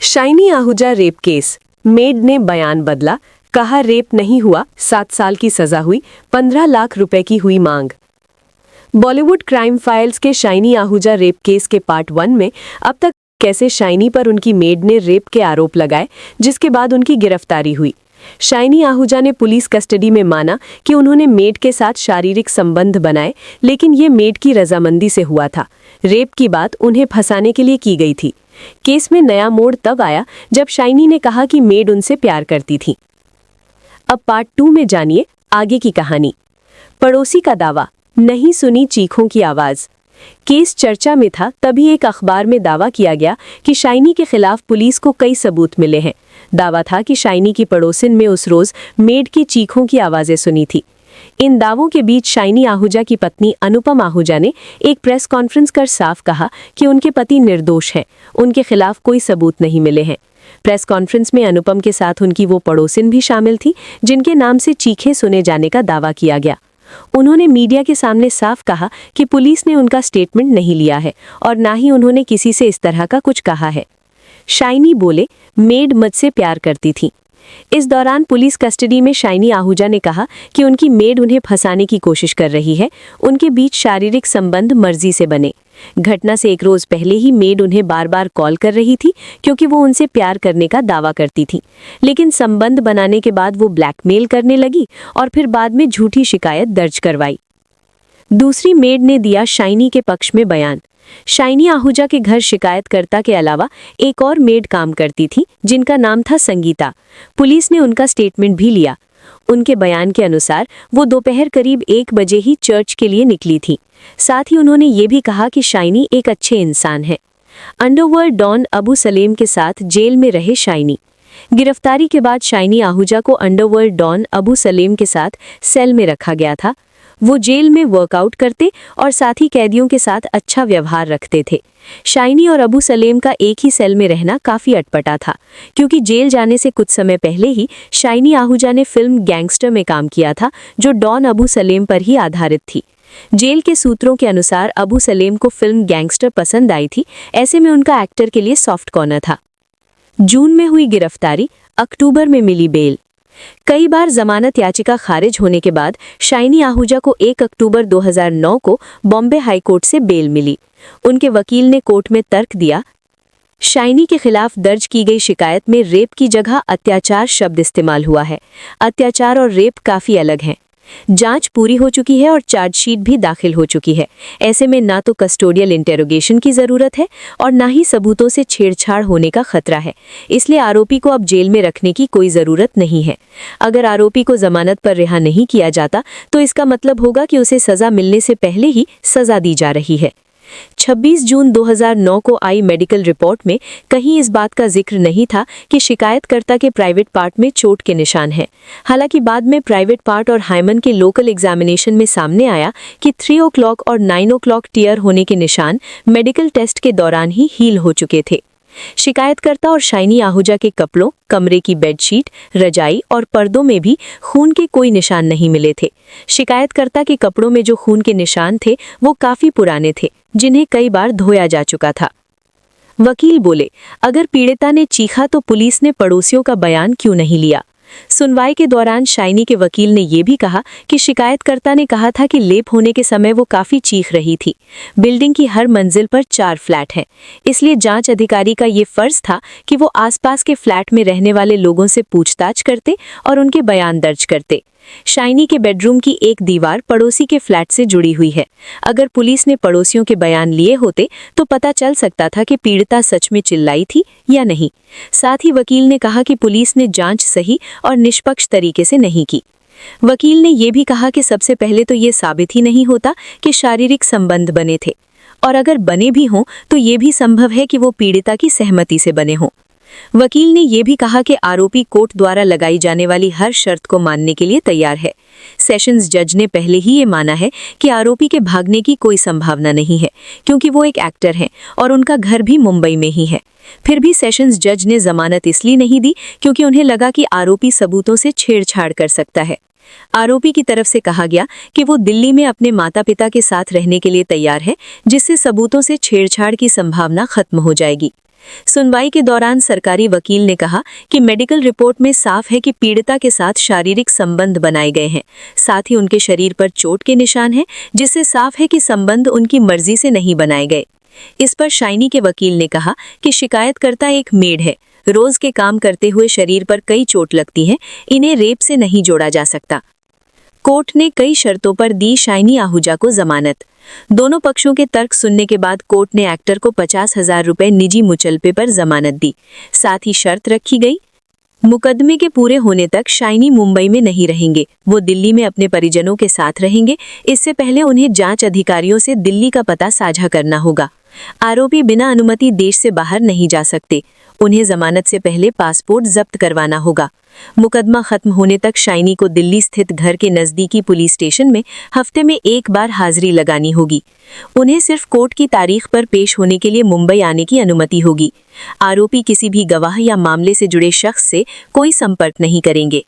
Shiny Ahuja rape case, made ने बयान बदला, कहा रेप नहीं हुआ, 7 साल की सजा हुई, 15 लाख रुपए की हुई मांग। बॉलीवुड क्राइम फाइल्स के शाइनी आहूजा रेप केस के पार्ट 1 में अब तक कैसे शाइनी पर उनकी मेड ने रेप के आरोप लगाए, जिसके बाद उनकी गिरफ्तारी हुई। शाइनी आहूजा ने पुलिस कस्टडी में माना कि उन्होंने मेड के साथ शारीरिक संबंध बनाए, लेकिन ये मेड की रजामंदी से हुआ था। रेप की बात उन्हें फंसाने के लिए की गई थी। केस में नया मोड़ तब आया जब शाइनी ने कहा कि मेड उनसे प्यार करती थी। अब पार्ट 2 में जानिए आगे की कहानी। पड़ोसी का दावा, नहीं सुनी चीखों की आवाज। केस चर्चा में था, तभी एक अखबार में दावा किया गया कि शाइनी के खिलाफ पुलिस को कई सबूत मिले हैं। दावा था कि शाइनी की पड़ोसिन में उस रोज मेड की चीखों की आवाजें सुनी थी। इन दावों के बीच शाइनी आहूजा की पत्नी अनुपम आहूजा ने एक प्रेस कॉन्फ्रेंस कर साफ कहा कि उनके पति निर्दोष हैं, उनके खिलाफ कोई सबूत नहीं मिले हैं। प्रेस कॉन्फ्रेंस में अनुपम के साथ उनकी वो पड़ोसिन भी शामिल थी जिनके नाम से चीखें सुने जाने का दावा किया गया। उन्होंने मीडिया के सामने साफ कहा कि पुलिस ने उनका स्टेटमेंट नहीं लिया है और ना ही उन्होंने किसी से इस तरह का कुछ कहा है। शाइनी बोले, मेड मुझसे प्यार करती थी। इस दौरान पुलिस कस्टडी में शाइनी आहूजा ने कहा कि उनकी मेड उन्हें फंसाने की कोशिश कर रही है, उनके बीच शारीरिक संबंध मर्जी से बने। घटना से एक रोज पहले ही मेड उन्हें बार बार कॉल कर रही थी क्योंकि वो उनसे प्यार करने का दावा करती थी, लेकिन संबंध बनाने के बाद वो ब्लैकमेल करने लगी और फिर बाद में झूठी शिकायत दर्ज करवाई। दूसरी मेड ने दिया शाइनी के पक्ष में बयान। शाइनी आहूजा के घर शिकायतकर्ता के अलावा एक और मेड काम करती थी जिनका नाम था संगीता। पुलिस ने उनका स्टेटमेंट भी लिया। उनके बयान के अनुसार वो दोपहर करीब 1 बजे ही चर्च के लिए निकली थी। साथ ही उन्होंने ये भी कहा कि शाइनी एक अच्छे इंसान है। अंडरवर्ल्ड डॉन अबू सलेम के साथ जेल में रहे शाइनी। गिरफ्तारी के बाद शाइनी आहूजा को अंडरवर्ल्ड डॉन अबू सलेम के साथ सेल में रखा गया था। वो जेल में वर्कआउट करते और साथ ही कैदियों के साथ अच्छा व्यवहार रखते थे। शाइनी और अबू सलेम का एक ही सेल में रहना काफी अटपटा था, क्योंकि जेल जाने से कुछ समय पहले ही शाइनी आहूजा ने फिल्म गैंगस्टर में काम किया था, जो डॉन अबू सलेम पर ही आधारित थी। जेल के सूत्रों के अनुसार अबू सलेम को फिल्म गैंगस्टर पसंद आई थी, ऐसे में उनका एक्टर के लिए सॉफ्ट कॉर्नर था। जून में हुई गिरफ्तारी, अक्टूबर में मिली बेल। कई बार जमानत याचिका खारिज होने के बाद शाइनी आहूजा को 1 अक्टूबर 2009 को बॉम्बे हाईकोर्ट से बेल मिली। उनके वकील ने कोर्ट में तर्क दिया, शाइनी के खिलाफ दर्ज की गई शिकायत में रेप की जगह अत्याचार शब्द इस्तेमाल हुआ है। अत्याचार और रेप काफी अलग हैं। जांच पूरी हो चुकी है और चार्जशीट भी दाखिल हो चुकी है। ऐसे में ना तो कस्टोडियल इंटेरोगेशन की जरूरत है और ना ही सबूतों से छेड़छाड़ होने का खतरा है। इसलिए आरोपी को अब जेल में रखने की कोई जरूरत नहीं है। अगर आरोपी को जमानत पर रिहा नहीं किया जाता तो इसका मतलब होगा कि उसे सजा मिलने से पहले ही सजा दी जा रही है। 26 जून 2009 को आई मेडिकल रिपोर्ट में कहीं इस बात का जिक्र नहीं था कि शिकायतकर्ता के प्राइवेट पार्ट में चोट के निशान हैं। हालांकि बाद में प्राइवेट पार्ट और हाइमन के लोकल एग्जामिनेशन में सामने आया कि 3 o'clock और 9 o'clock टीयर होने के निशान मेडिकल टेस्ट के दौरान ही हील हो चुके थे। शिकायतकर्ता और शाइनी आहूजा के कपड़ों, कमरे की बेडशीट, रजाई और पर्दों में भी खून के कोई निशान नहीं मिले थे। शिकायतकर्ता के कपड़ों में जो खून के निशान थे वो काफी पुराने थे, जिन्हें कई बार धोया जा चुका था। वकील बोले, अगर पीड़िता ने चीखा तो पुलिस ने पड़ोसियों का बयान क्यों नहीं लिया? सुनवाई के दौरान शाइनी के वकील ने यह भी कहा कि शिकायतकर्ता ने कहा था कि लेप होने के समय वो काफी चीख रही थी। बिल्डिंग की हर मंजिल पर 4 फ्लैट हैं, इसलिए जांच अधिकारी का ये फर्ज था कि वो आसपास के फ्लैट में रहने वाले लोगों से पूछताछ करते और उनके बयान दर्ज करते। शाइनी के बेडरूम की एक दीवार पड़ोसी के फ्लैट से जुड़ी हुई है। अगर पुलिस ने पड़ोसियों के बयान लिए होते तो पता चल सकता था कि पीड़िता सच में चिल्लाई थी या नहीं। साथ ही वकील ने कहा कि पुलिस ने जांच सही और निष्पक्ष तरीके से नहीं की। वकील ने यह भी कहा कि सबसे पहले तो ये साबित ही नहीं होता कि शारीरिक संबंध बने थे, और अगर बने भी हों तो ये भी संभव है कि वो पीड़िता की सहमति से बने हों। वकील ने यह भी कहा कि आरोपी कोर्ट द्वारा लगाई जाने वाली हर शर्त को मानने के लिए तैयार है। सेशंस जज ने पहले ही ये माना है कि आरोपी के भागने की कोई संभावना नहीं है, क्योंकि वो एक एक्टर हैं और उनका घर भी मुंबई में ही है। फिर भी सेशंस जज ने जमानत इसलिए नहीं दी क्योंकि उन्हें लगा कि आरोपी सबूतों से छेड़छाड़ कर सकता है। आरोपी की तरफ से कहा गया कि वो दिल्ली में अपने माता पिता के साथ रहने के लिए तैयार है, जिससे सबूतों से छेड़छाड़ की संभावना खत्म हो जाएगी। सुनवाई के दौरान सरकारी वकील ने कहा कि मेडिकल रिपोर्ट में साफ है कि पीड़िता के साथ शारीरिक संबंध बनाए गए हैं। साथ ही उनके शरीर पर चोट के निशान हैं, जिससे साफ है कि संबंध उनकी मर्जी से नहीं बनाए गए। इस पर शाइनी के वकील ने कहा कि शिकायतकर्ता एक मेड है, रोज के काम करते हुए शरीर पर कई चोट लगती है, इन्हें रेप से नहीं जोड़ा जा सकता। कोर्ट ने कई शर्तों पर दी शाइनी आहूजा को जमानत। दोनों पक्षों के तर्क सुनने के बाद कोर्ट ने एक्टर को 50,000 रुपए निजी मुचलके पर जमानत दी। साथ ही शर्त रखी गई, मुकदमे के पूरे होने तक शाइनी मुंबई में नहीं रहेंगे, वो दिल्ली में अपने परिजनों के साथ रहेंगे। इससे पहले उन्हें जांच अधिकारियों से दिल्ली का पता साझा करना होगा। आरोपी बिना अनुमति देश से बाहर नहीं जा सकते, उन्हें जमानत से पहले पासपोर्ट जब्त करवाना होगा। मुकदमा खत्म होने तक शाइनी को दिल्ली स्थित घर के नजदीकी पुलिस स्टेशन में हफ्ते में एक बार हाजिरी लगानी होगी। उन्हें सिर्फ कोर्ट की तारीख पर पेश होने के लिए मुंबई आने की अनुमति होगी। आरोपी किसी भी गवाह या मामले से जुड़े शख्स से कोई संपर्क नहीं करेंगे।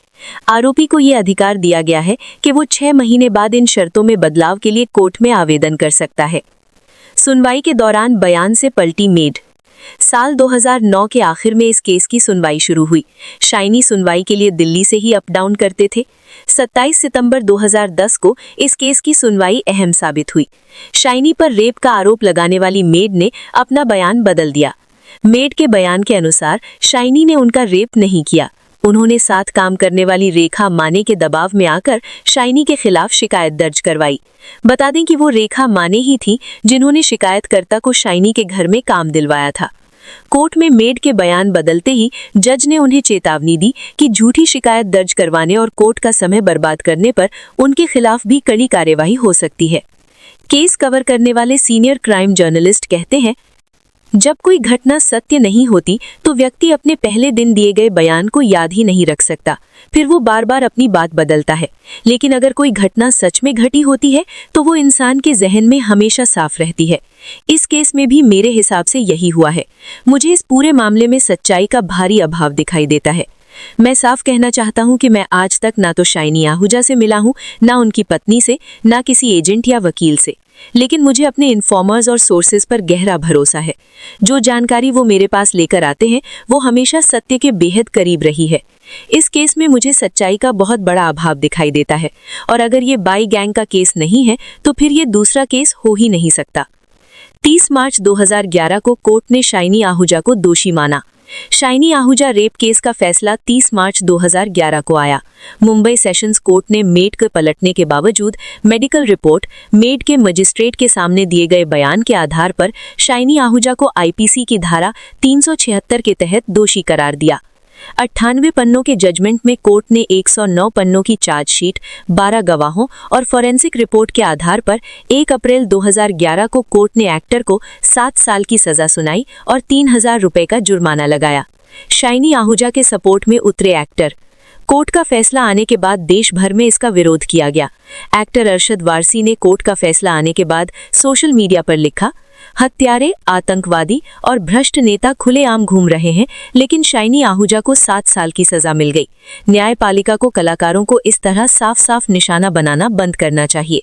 आरोपी को ये अधिकार दिया गया है कि वो 6 महीने बाद इन शर्तों में बदलाव के लिए कोर्ट में आवेदन कर सकता है। सुनवाई के दौरान बयान से पलटी मेड। साल 2009 के आखिर में इस केस की सुनवाई शुरू हुई। शाइनी सुनवाई के लिए दिल्ली से ही अप डाउन करते थे। 27 सितंबर 2010 को इस केस की सुनवाई अहम साबित हुई। शाइनी पर रेप का आरोप लगाने वाली मेड ने अपना बयान बदल दिया। मेड के बयान के अनुसार शाइनी ने उनका रेप नहीं किया। उन्होंने साथ काम करने वाली रेखा माने के दबाव में आकर शाइनी के खिलाफ शिकायत दर्ज करवाई। बता दें कि वो रेखा माने ही थी जिन्होंने शिकायतकर्ता को शाइनी के घर में काम दिलवाया था। कोर्ट में मेड के बयान बदलते ही जज ने उन्हें चेतावनी दी कि झूठी शिकायत दर्ज करवाने और कोर्ट का समय बर्बाद करने पर उनके खिलाफ भी कड़ी कार्यवाही हो सकती है। केस कवर करने वाले सीनियर क्राइम जर्नलिस्ट कहते हैं, जब कोई घटना सत्य नहीं होती तो व्यक्ति अपने पहले दिन दिए गए बयान को याद ही नहीं रख सकता, फिर वो बार बार अपनी बात बदलता है। लेकिन अगर कोई घटना सच में घटी होती है तो वो इंसान के जहन में हमेशा साफ रहती है। इस केस में भी मेरे हिसाब से यही हुआ है। मुझे इस पूरे मामले में सच्चाई का भारी अभाव दिखाई देता है। मैं साफ कहना चाहता हूं कि मैं आज तक ना तो शाइनी आहूजा से मिला हूं, ना उनकी पत्नी से, ना किसी एजेंट या वकील से। लेकिन मुझे अपने इन्फॉर्मर्स और सोर्सेज पर गहरा भरोसा है। जो जानकारी वो मेरे पास लेकर आते हैं वो हमेशा सत्य के बेहद करीब रही है। इस केस में मुझे सच्चाई का बहुत बड़ा अभाव दिखाई देता है और अगर ये बाई गैंग का केस नहीं है तो फिर ये दूसरा केस हो ही नहीं सकता। 30 मार्च 2011 को कोर्ट ने शाइनी आहूजा को दोषी माना। शाइनी आहूजा रेप केस का फैसला 30 मार्च 2011 को आया। मुंबई सेशंस कोर्ट ने मेड के पलटने के बावजूद मेडिकल रिपोर्ट, मेड के मजिस्ट्रेट के सामने दिए गए बयान के आधार पर शाइनी आहूजा को आईपीसी की धारा 376 के तहत दोषी करार दिया। 98 पन्नों के जजमेंट में कोर्ट ने 109 पन्नों की चार्जशीट, 12 गवाहों और फॉरेंसिक रिपोर्ट के आधार पर 1 अप्रैल 2011 को कोर्ट ने एक्टर को 7 साल की सजा सुनाई और 3,000 रुपए का जुर्माना लगाया। शाइनी आहूजा के सपोर्ट में उतरे एक्टर। कोर्ट का फैसला आने के बाद देश भर में इसका विरोध किया गया। एक्टर अरशद वारसी ने कोर्ट का फैसला आने के बाद सोशल मीडिया पर लिखा, हत्यारे, आतंकवादी और भ्रष्ट नेता खुलेआम घूम रहे हैं, लेकिन शाइनी आहूजा को 7 साल की सजा मिल गई। न्यायपालिका को कलाकारों को इस तरह साफ साफ निशाना बनाना बंद करना चाहिए।